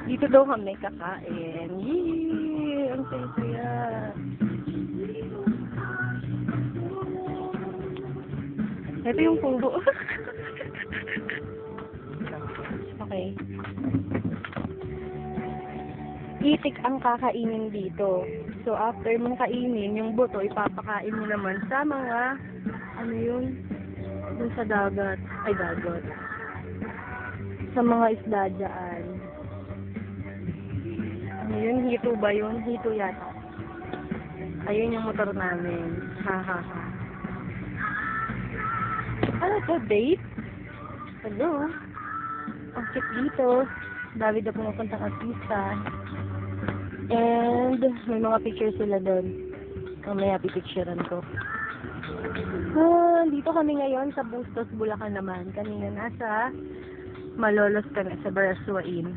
Dito daw kami kakain. Yee! Ang saya-saya. Ito yung kubo. Okay. Itik ang kakainin dito. So, after mong kainin, yung buto, ipapakain mo naman sa mga, ano yun, dun sa dagat. Ay, dagat. Sa mga isda dyan. Ano yun? Hito ba yun? Hito yata. Ayun yung motor namin. Ha, ha, ha. Ano to? Date? Hello? Ang cute dito. Dami na pumupuntang artista. And, may mga pictures sila doon. Mamaya pipicturean ko. Dito kami ngayon sa Bustos, Bulacan naman. Kanina nasa Malolos kami sa Barasuain.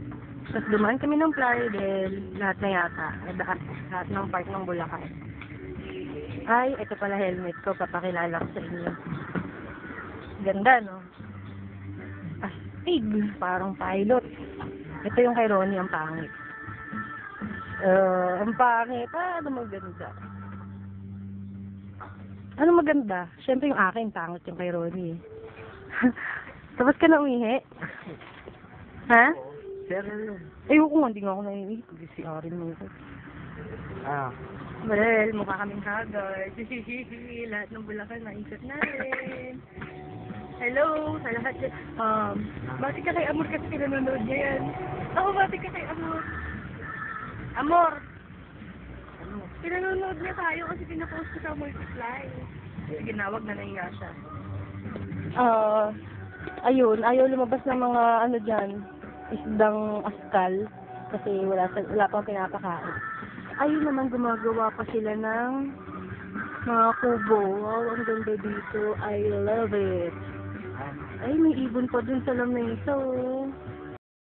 Tapos dumaan kami ng Plaridel. Lahat na yata. Lahat ng park ng Bulacan. Ay, ito pala helmet ko. Papakilala ko sa inyo. Ganda, no? Astig. Parang pilot. Ito yung kay Ronnie, ang pangit. Ang pangit. Ano maganda? Ano maganda? Siyempre yung akin, pangit yung kay Ronnie. Tapos ka na umihi? Ha? Pero yun. Ayoko nga, hindi nga ako naiihi. Pag-siarin mo ko. Well, mukha kaming haggard. Lahat ng Bulacan, naikot natin. Hello, sa lahat dyan. Bati ka kay Amor kasi pinanonood niya yan. Ako, bati ka kay Amor. Amor! Pinanonood niya tayo kasi pinapost ko sa Multiply. Sige na, wag na nahiya siya. Ayun, ayaw lumabas ng mga ano dyan, isdang askal. Kasi wala pang pinapakain. Ayun naman, gumagawa pa sila ng mga kubo. Wow, ang ganda dito. I love it. Ay, may ibon pa dun sa lamesa, oh.